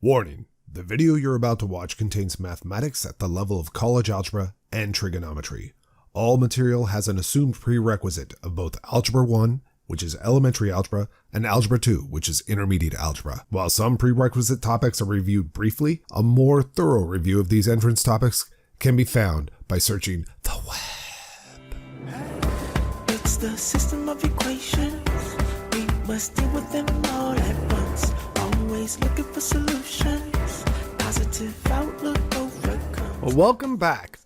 Warning, the video you're about to watch contains mathematics at the level of college algebra and trigonometry. All material has an assumed prerequisite of both Algebra 1, which is elementary algebra, and Algebra 2, which is intermediate algebra. While some prerequisite topics are reviewed briefly, a more thorough review of these entrance topics can be found by searching the web. It's the system of equations. We must deal with them all at once. Always looking for solutions. Positive outlook overcomes. Well, welcome back.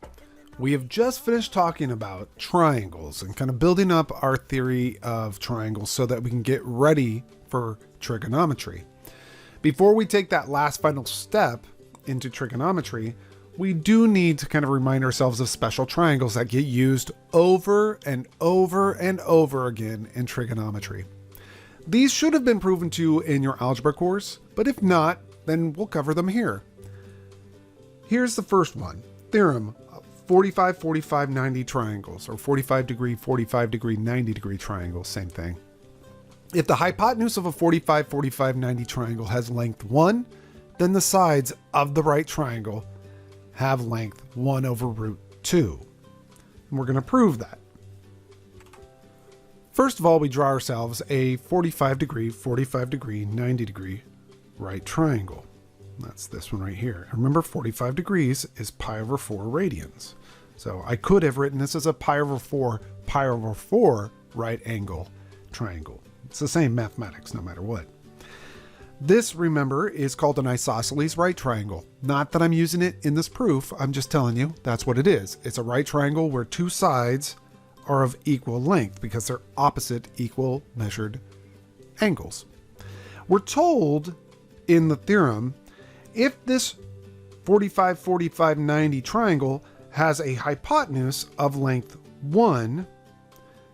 We have just finished talking about triangles and kind of building up our theory of triangles so that we can get ready for trigonometry. Before we take that last final step into trigonometry, we do need to kind of remind ourselves of special triangles that get used over and over and over again in trigonometry. These should have been proven to you in your algebra course, but if not, then we'll cover them here. Here's the first one. Theorem of 45, 45, 90 triangles, or 45 degree, 90 degree triangles, same thing. If the hypotenuse of a 45, 45, 90 triangle has length 1, then the sides of the right triangle have length 1 over root 2. And we're going to prove that. First of all, we draw ourselves a 45 degree, 90 degree right triangle. That's this one right here. Remember, 45 degrees is pi over 4 radians. So I could have written this as a pi over 4 right angle triangle. It's the same mathematics no matter what. This, remember, is called an isosceles right triangle. Not that I'm using it in this proof, I'm just telling you that's what it is. It's a right triangle where two sides are of equal length because they're opposite equal measured angles. We're told in the theorem, if this 45, 45, 90 triangle has a hypotenuse of length 1,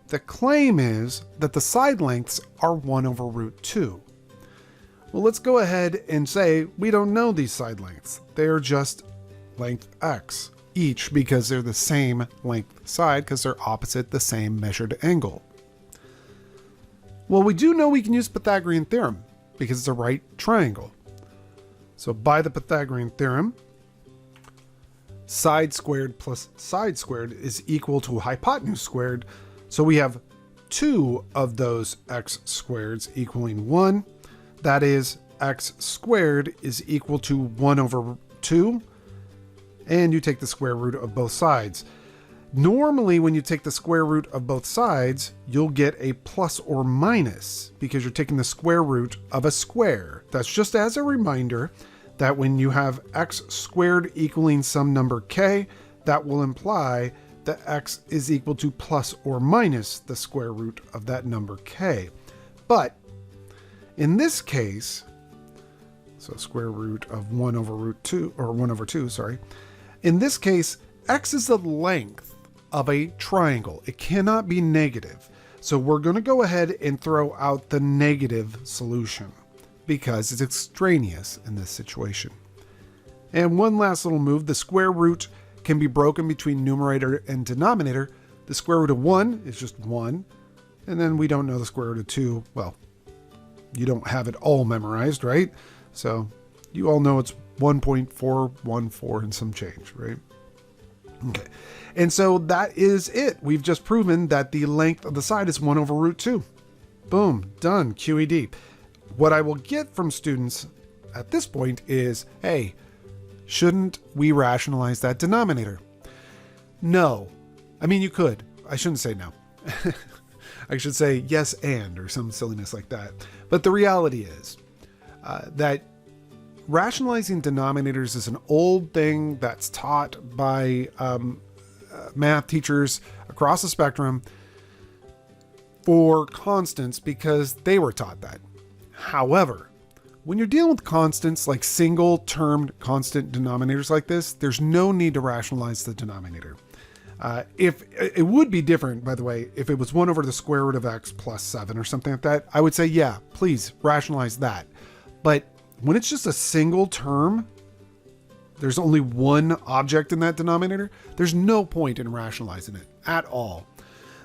the claim is that the side lengths are 1 over root 2. Well, let's go ahead and say we don't know these side lengths. They're just length x each because they're the same length side because they're opposite the same measured angle. Well, we do know we can use Pythagorean Theorem because it's a right triangle. So by the Pythagorean Theorem, side squared plus side squared is equal to hypotenuse squared. So we have 2 of those x squareds equaling 1. That is, x squared is equal to 1 over 2. And you take the square root of both sides. Normally, when you take the square root of both sides, you'll get a plus or minus because you're taking the square root of a square. That's just as a reminder that when you have x squared equaling some number k, that will imply that x is equal to plus or minus the square root of that number k. But in this case, so square root of 1 over root 2, or 1 over 2, sorry. In this case, x is the length of a triangle. It cannot be negative. So we're going to go ahead and throw out the negative solution because it's extraneous in this situation. And one last little move, the square root can be broken between numerator and denominator. The square root of 1 is just 1. And then we don't know the square root of 2. Well, you don't have it all memorized, right? So you all know it's 1.414 and some change, right? Okay. And so that is it. We've just proven that the length of the side is 1 over root 2. Boom, done, QED. What I will get from students at this point is, hey, shouldn't we rationalize that denominator? No. I mean, you could. I shouldn't say no. I should say yes and, or some silliness like that. But the reality is that rationalizing denominators is an old thing that's taught by math teachers across the spectrum for constants because they were taught that. However, when you're dealing with constants like single-termed constant denominators like this, there's no need to rationalize the denominator. If it would be different, by the way, if it was 1 over the square root of x plus 7 or something like that, I would say, yeah, please rationalize that. But when it's just a single term, there's only one object in that denominator, there's no point in rationalizing it at all.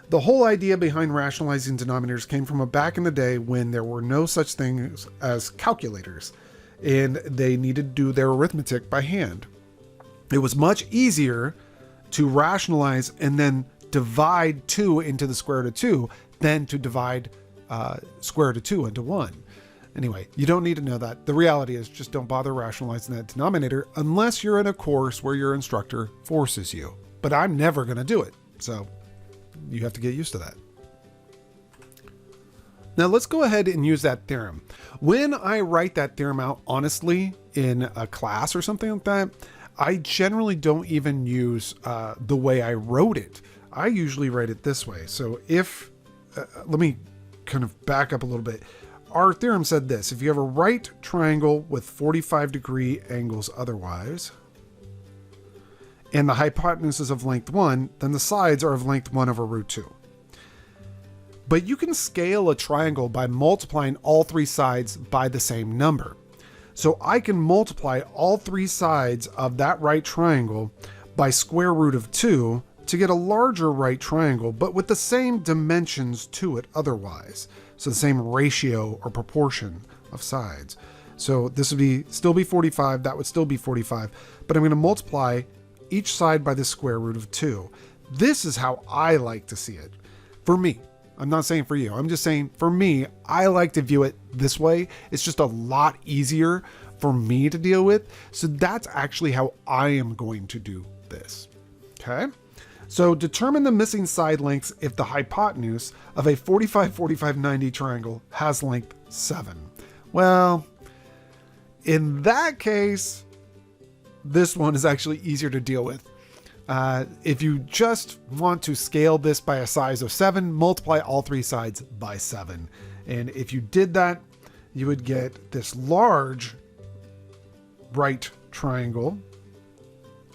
The whole idea behind rationalizing denominators came from back in the day when there were no such things as calculators. and they needed to do their arithmetic by hand. It was much easier to rationalize and then divide 2 into the square root of 2 than to divide square root of 2 into 1. Anyway, you don't need to know that. The reality is just don't bother rationalizing that denominator unless you're in a course where your instructor forces you. But I'm never going to do it. So you have to get used to that. Now let's go ahead and use that theorem. When I write that theorem out honestly in a class or something like that, I generally don't even use the way I wrote it. I usually write it this way. So if, let me kind of back up a little bit. Our theorem said this: if you have a right triangle with 45-degree angles otherwise, and the hypotenuse is of length 1, then the sides are of length 1 over root 2. But you can scale a triangle by multiplying all 3 sides by the same number. So I can multiply all 3 sides of that right triangle by square root of 2 to get a larger right triangle, but with the same dimensions to it otherwise. So the same ratio or proportion of sides. So this would still be 45, that would still be 45, but I'm going to multiply each side by the square root of 2. This is how I like to see it. For me, I'm not saying for you, I'm just saying for me, I like to view it this way. It's just a lot easier for me to deal with. So that's actually how I am going to do this. Okay. So determine the missing side lengths if the hypotenuse of a 45, 45, 90 triangle has length 7. Well, in that case, this one is actually easier to deal with. If you just want to scale this by a size of 7, multiply all 3 sides by 7. And if you did that, you would get this large right triangle,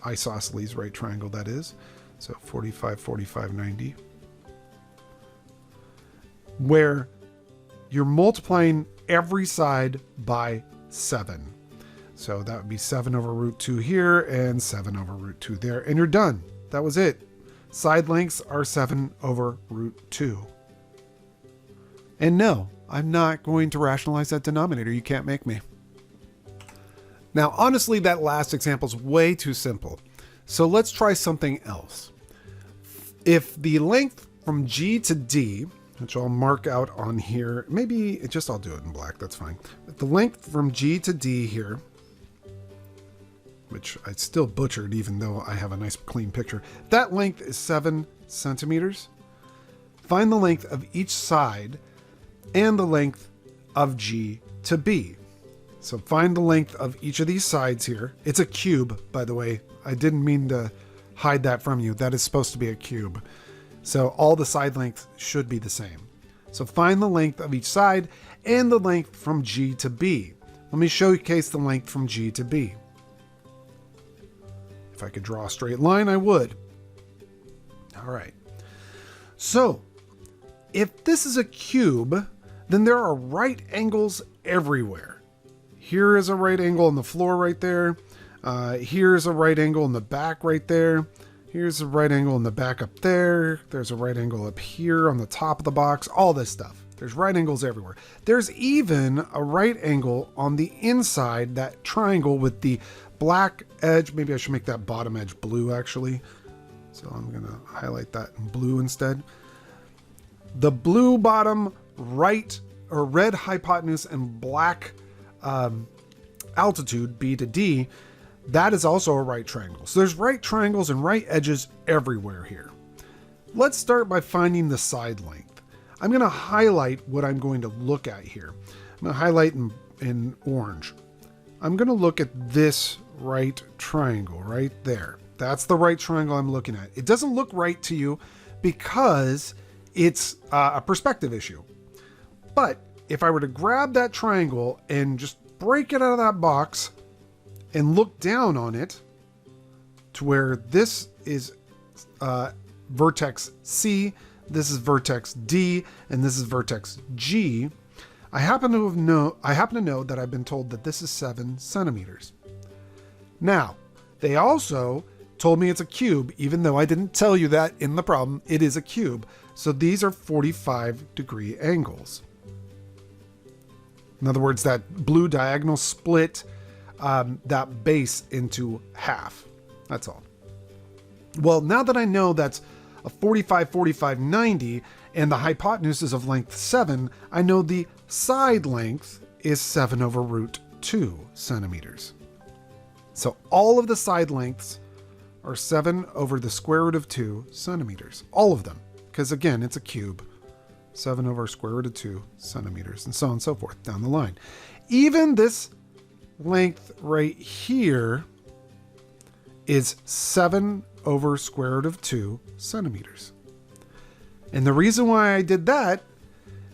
isosceles right triangle that is. So 45, 45, 90, where you're multiplying every side by 7. So that would be 7 over root 2 here and 7 over root 2 there, and you're done. That was it. Side lengths are 7 over root 2. And no, I'm not going to rationalize that denominator. You can't make me. Now, honestly, that last example is way too simple. So let's try something else. If the length from G to D, which I'll mark out on here, maybe I'll do it in black, that's fine. If the length from G to D here, which I still butchered even though I have a nice clean picture, that length is 7 centimeters. Find the length of each side and the length of G to B. So find the length of each of these sides here. It's a cube, by the way. I didn't mean to hide that from you. That is supposed to be a cube. So all the side lengths should be the same. So find the length of each side and the length from G to B. Let me showcase the length from G to B. If I could draw a straight line, I would. All right. So if this is a cube, then there are right angles everywhere. Here is a right angle on the floor right there. Here's a right angle in the back right there. Here's a right angle in the back up there. There's a right angle up here on the top of the box. All this stuff. There's right angles everywhere. There's even a right angle on the inside, that triangle with the black edge. Maybe I should make that bottom edge blue actually. So I'm going to highlight that in blue instead. The blue bottom, right or red hypotenuse and black altitude, B to D, that is also a right triangle. So there's right triangles and right edges everywhere here. Let's start by finding the side length. I'm going to highlight what I'm going to look at here. I'm going to highlight in orange. I'm going to look at this right triangle right there. That's the right triangle I'm looking at. It doesn't look right to you because it's a perspective issue. But if I were to grab that triangle and just break it out of that box and look down on it to where this is vertex C, this is vertex D, and this is vertex G, I happen to know that I've been told that this is 7 centimeters. Now, they also told me it's a cube, even though I didn't tell you that in the problem. It is a cube. So these are 45-degree angles. In other words, that blue diagonal split that base into half. That's all. Well, now that I know that's a 45, 45, 90, and the hypotenuse is of length 7, I know the side length is 7 over root 2 centimeters. So all of the side lengths are 7 over the square root of 2 centimeters. All of them. Because again, it's a cube. 7 over square root of 2 centimeters, and so on and so forth down the line. Even this length right here is 7 over square root of 2 centimeters. And the reason why I did that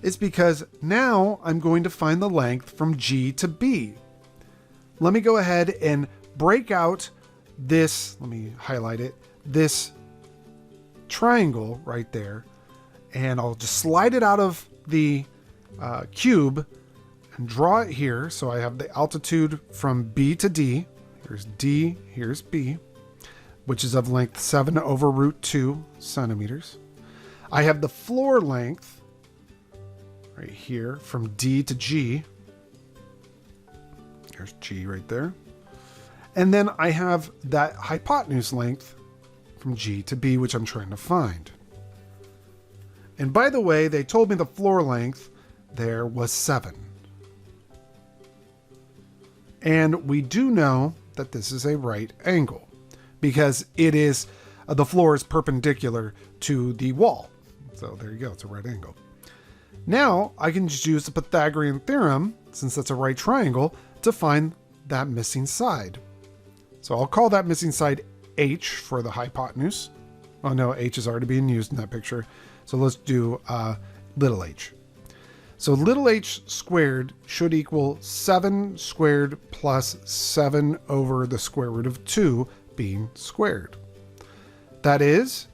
is because now I'm going to find the length from G to B. Let me go ahead and break out this, let me highlight it, this triangle right there, and I'll just slide it out of the cube and draw it here. So I have the altitude from B to D. Here's D, here's B, which is of length 7 over root 2 centimeters. I have the floor length right here from D to G. There's G right there. And then I have that hypotenuse length from G to B, which I'm trying to find. And by the way, they told me the floor length there was 7. And we do know that this is a right angle because it is, the floor is perpendicular to the wall. So there you go, it's a right angle. Now I can just use the Pythagorean Theorem, since that's a right triangle, to find that missing side. So I'll call that missing side H for the hypotenuse. Oh no, H is already being used in that picture. So let's do little h. So little h squared should equal 7 squared plus 7 over the square root of 2 being squared. That is,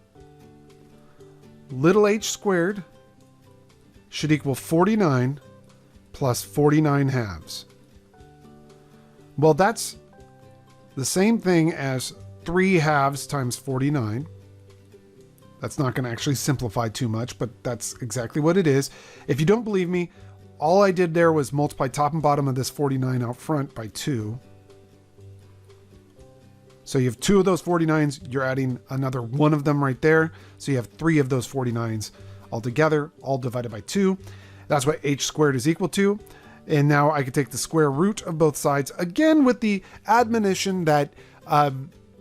little h squared should equal 49 plus 49 halves. Well, that's the same thing as 3 halves times 49. That's not going to actually simplify too much, but that's exactly what it is. If you don't believe me, all I did there was multiply top and bottom of this 49 out front by 2. So you have 2 of those 49s, you're adding another 1 of them right there. So you have 3 of those 49s altogether, all divided by 2. That's what h squared is equal to. And now I can take the square root of both sides, again with the admonition that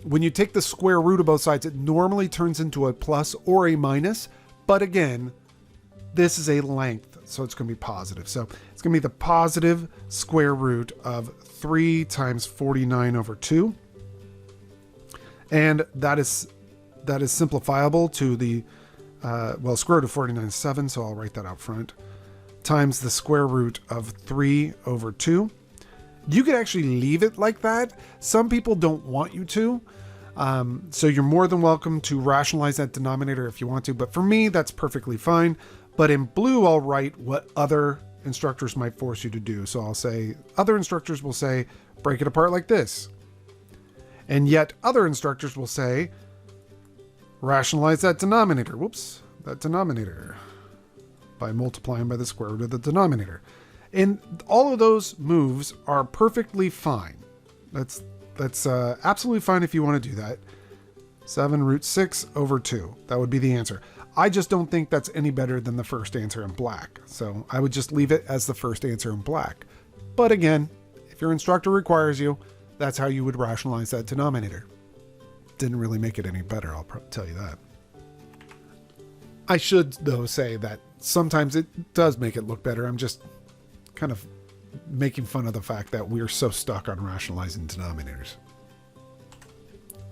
when you take the square root of both sides, it normally turns into a plus or a minus. But again, this is a length, so it's going to be positive. So it's going to be the positive square root of 3 times 49 over 2. And that is simplifiable to the, square root of 49 is 7, so I'll write that out front, times the square root of 3 over 2. You could actually leave it like that. Some people don't want you to. So you're more than welcome to rationalize that denominator if you want to. But for me, that's perfectly fine. But in blue, I'll write what other instructors might force you to do. So I'll say, other instructors will say, break it apart like this. And yet other instructors will say, rationalize that denominator. Whoops, that denominator by multiplying by the square root of the denominator. And all of those moves are perfectly fine. That's absolutely fine if you want to do that. 7 root 6 over 2. That would be the answer. I just don't think that's any better than the first answer in black. So I would just leave it as the first answer in black. But again, if your instructor requires you, that's how you would rationalize that denominator. Didn't really make it any better, I'll tell you that. I should, though, say that sometimes it does make it look better. I'm just kind of making fun of the fact that we're so stuck on rationalizing denominators.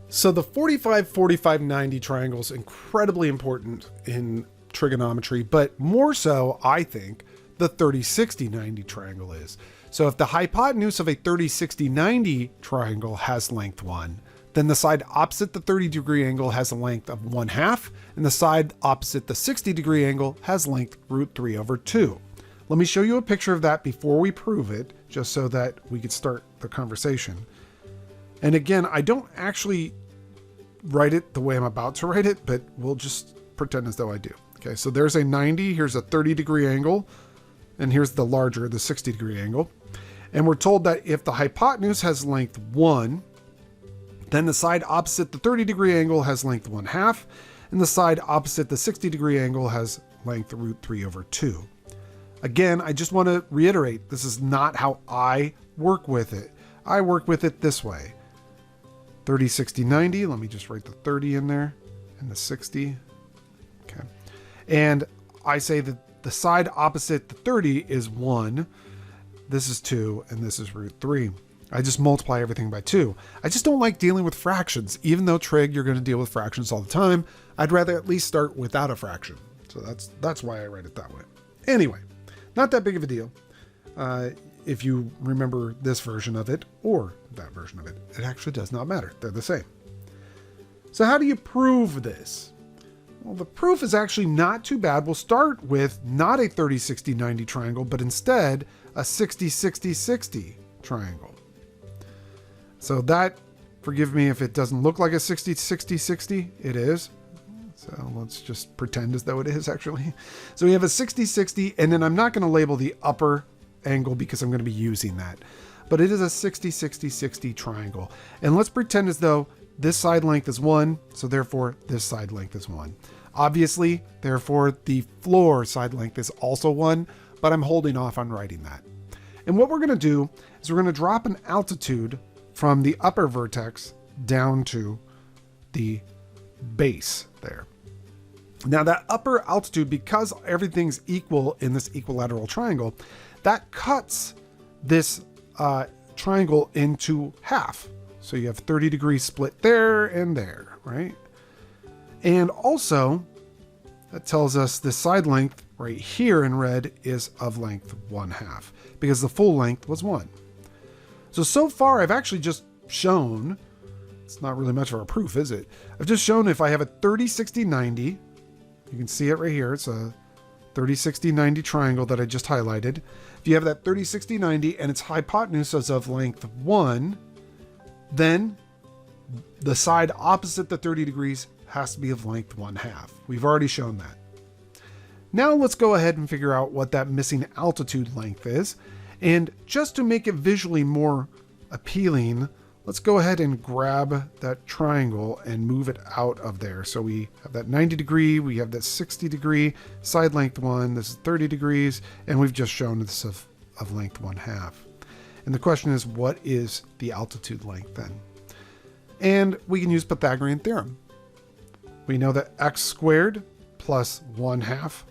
So the 45, 45, 90 triangle is incredibly important in trigonometry, but more so, I think, the 30, 60, 90 triangle is. So if the hypotenuse of a 30, 60, 90 triangle has length 1, then the side opposite the 30 degree angle has a length of 1/2, and the side opposite the 60 degree angle has length root 3 over 2. Let me show you a picture of that before we prove it, just so that we could start the conversation. And again, I don't actually write it the way I'm about to write it, but we'll just pretend as though I do. Okay, so there's a 90, here's a 30 degree angle, and here's the larger, the 60-degree angle. And we're told that if the hypotenuse has length 1, then the side opposite the 30-degree angle has length 1/2, and the side opposite the 60-degree angle has length root 3 over 2. Again, I just want to reiterate, this is not how I work with it. I work with it this way. 30, 60, 90. Let me just write the 30 in there and the 60. Okay. And I say that the side opposite the 30 is 1. This is 2, and this is root 3. I just multiply everything by 2. I just don't like dealing with fractions. Even though trig, you're going to deal with fractions all the time, I'd rather at least start without a fraction. So that's why I write it that way. Anyway, not that big of a deal. If you remember this version of it or that version of it, it actually does not matter. They're the same. So how do you prove this? Well, the proof is actually not too bad. We'll start with not a 30, 60, 90 triangle, but instead a 60, 60, 60 triangle. So that, forgive me if it doesn't look like a 60, 60, 60, it is. So let's just pretend as though it is actually. So we have a 60, 60, and then I'm not going to label the upper angle because I'm going to be using that. But it is a 60, 60, 60 triangle. And let's pretend as though this side length is 1, so therefore this side length is 1. Obviously, therefore the floor side length is also 1, but I'm holding off on writing that. And what we're going to do is we're going to drop an altitude from the upper vertex down to the base there. Now that upper altitude, because everything's equal in this equilateral triangle, that cuts this triangle into half. So you have 30 degrees split there and there, right? And also, that tells us the side length right here in red is of length 1/2 because the full length was 1. So far I've actually just shown, it's not really much of a proof, is it? I've just shown if I have a 30, 60, 90, you can see it right here. It's a 30, 60, 90 triangle that I just highlighted. If you have that 30, 60, 90 and its hypotenuse is of length 1, then the side opposite the 30 degrees has to be of length 1/2. We've already shown that. Now let's go ahead and figure out what that missing altitude length is. And just to make it visually more appealing, let's go ahead and grab that triangle and move it out of there. So we have that 90 degree, we have that 60 degree, side length 1, this is 30 degrees, and we've just shown this of length 1/2. And the question is, what is the altitude length then? And we can use Pythagorean Theorem. We know that x squared plus 1/2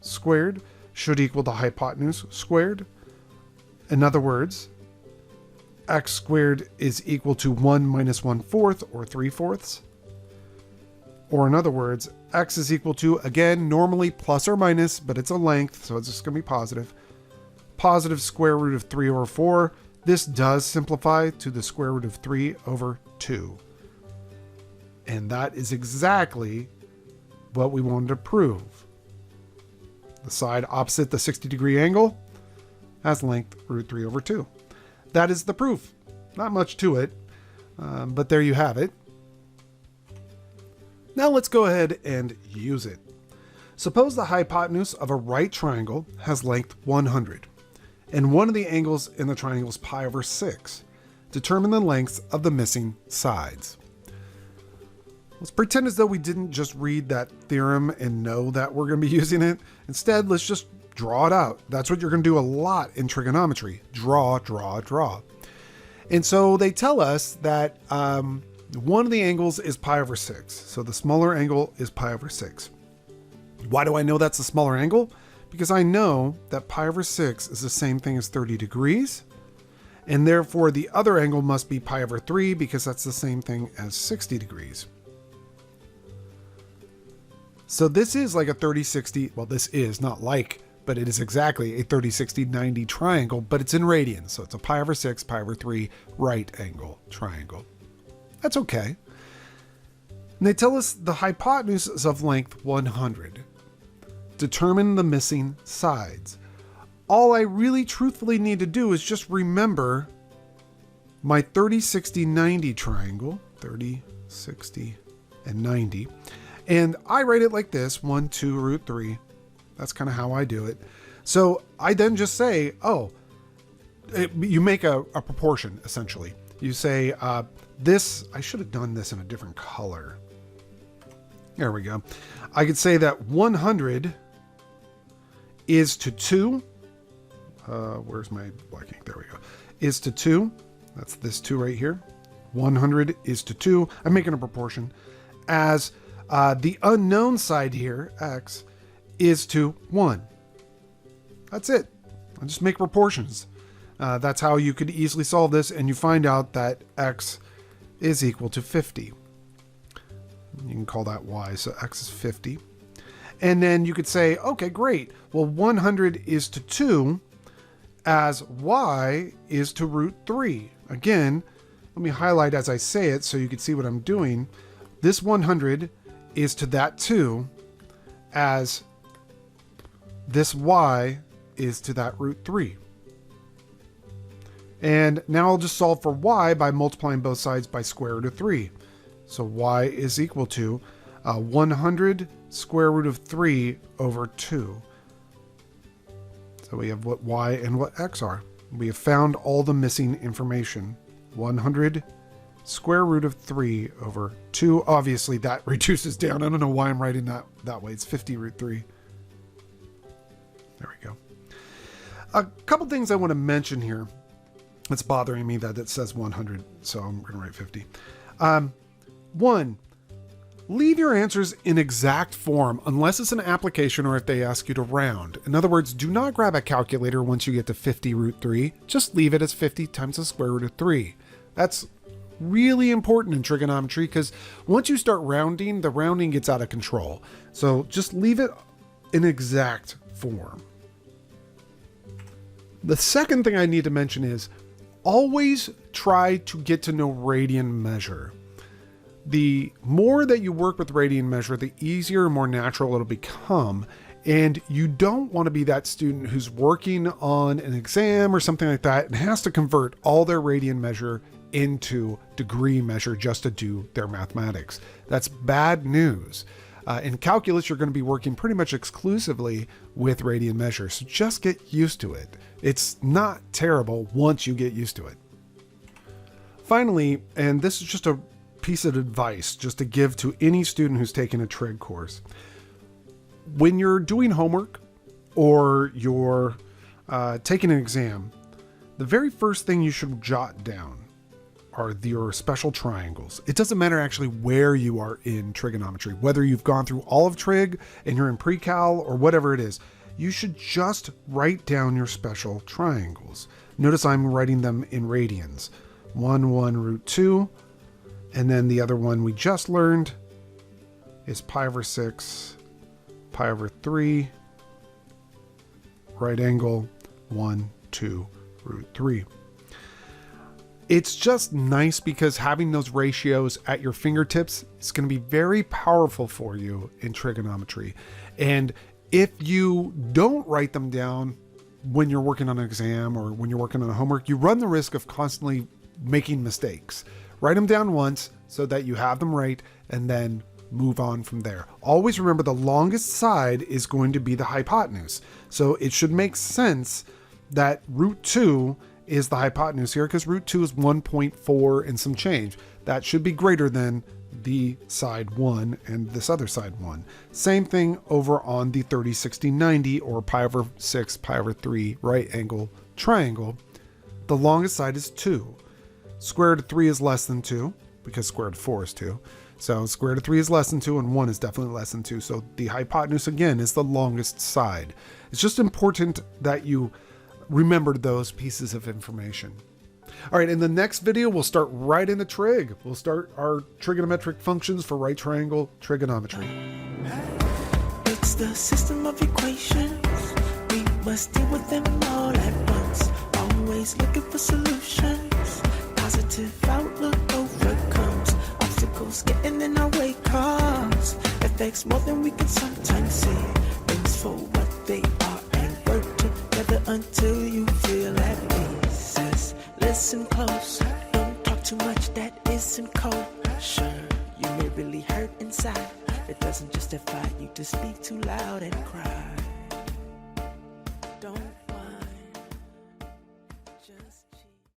squared should equal the hypotenuse squared. In other words, x squared is equal to 1 minus 1/4 or 3/4. Or in other words, x is equal to, again, normally plus or minus, but it's a length, so it's just going to be positive. Positive square root of 3 over 4. This does simplify to the square root of 3 over 2. And that is exactly what we wanted to prove. The side opposite the 60 degree angle has length root 3 over 2. That is the proof. Not much to it, but there you have it. Now let's go ahead and use it. Suppose the hypotenuse of a right triangle has length 100, and one of the angles in the triangle is pi over 6. Determine the lengths of the missing sides. Let's pretend as though we didn't just read that theorem and know that we're going to be using it. Instead, let's just draw it out. That's what you're going to do a lot in trigonometry. Draw, draw, draw. And so they tell us that one of the angles is pi over 6. So the smaller angle is pi over 6. Why do I know that's a smaller angle? Because I know that pi over 6 is the same thing as 30 degrees. And therefore the other angle must be pi over 3 because that's the same thing as 60 degrees. So this is like a 30, 60, well, this is not like, but it is exactly a 30, 60, 90 triangle, but it's in radians. So it's a pi over 6, pi over 3 right angle triangle. That's okay. And they tell us the hypotenuse is of length 100. Determine the missing sides. All I really truthfully need to do is just remember my 30, 60, 90 triangle, 30, 60, and 90. And I write it like this, 1, 2, root 3. That's kind of how I do it. So I then just say, you make a proportion, essentially. You say, this, I should have done this in a different color. There we go. I could say that 100 is to 2. Where's my black ink? There we go. Is to 2. That's this 2 right here. 100 is to 2. I'm making a proportion. As the unknown side here, x, is to 1. That's it. I just make proportions. That's how you could easily solve this, and you find out that x is equal to 50. You can call that y, so x is 50. And then you could say, okay, great. Well, 100 is to 2 as y is to root 3. Again, let me highlight as I say it so you can see what I'm doing. This 100 is to that 2 as this y is to that root 3. And now I'll just solve for y by multiplying both sides by square root of 3. So y is equal to 100 square root of 3 over 2. So we have what y and what x are. We have found all the missing information. 100 square root of 3 over 2. Obviously that reduces down. I don't know why I'm writing that way. It's 50 root 3. There we go. A couple things I want to mention here. It's bothering me that it says 100, so I'm going to write 50. 1, leave your answers in exact form unless it's an application or if they ask you to round. In other words, do not grab a calculator once you get to 50 root 3. Just leave it as 50 times the square root of 3. That's really important in trigonometry because once you start rounding, the rounding gets out of control. So just leave it in exact form. The second thing I need to mention is always try to get to know radian measure. The more that you work with radian measure, the easier and more natural it'll become. And you don't want to be that student who's working on an exam or something like that and has to convert all their radian measure into degree measure just to do their mathematics. That's bad news. In calculus, you're going to be working pretty much exclusively with radian measure. So just get used to it. It's not terrible once you get used to it. Finally, and this is just a piece of advice just to give to any student who's taking a trig course. When you're doing homework or you're taking an exam, the very first thing you should jot down are your special triangles. It doesn't matter actually where you are in trigonometry, whether you've gone through all of trig and you're in pre-cal or whatever it is, you should just write down your special triangles. Notice I'm writing them in radians. 1 root 2, and then the other one we just learned is pi over 6, pi over 3, right angle, 1, 2, root 3. It's just nice because having those ratios at your fingertips is going to be very powerful for you in trigonometry. And if you don't write them down when you're working on an exam or when you're working on a homework, you run the risk of constantly making mistakes. Write them down once so that you have them right and then move on from there. Always remember the longest side is going to be the hypotenuse. So it should make sense that root 2 is the hypotenuse here because root 2 is 1.4 and some change. That should be greater than the side 1 and this other side 1. Same thing over on the 30, 60, 90 or pi over 6, pi over 3 right angle triangle. The longest side is 2. Square root of 3 is less than 2 because square root of 4 is 2. So square root of 3 is less than 2 and 1 is definitely less than 2. So the hypotenuse again is the longest side. It's just important that you remember those pieces of information. All right, in the next video, we'll start right into trig. We'll start our trigonometric functions for right triangle trigonometry. It's the system of equations. We must deal with them all at once. Always looking for solutions. Positive outlook overcomes obstacles getting in our way. Cause affects more than we can sometimes see. Things for what they are and work together until you feel at peace. Just listen close. Don't talk too much that isn't kosher. You may really hurt inside. It doesn't justify you to speak too loud and cry.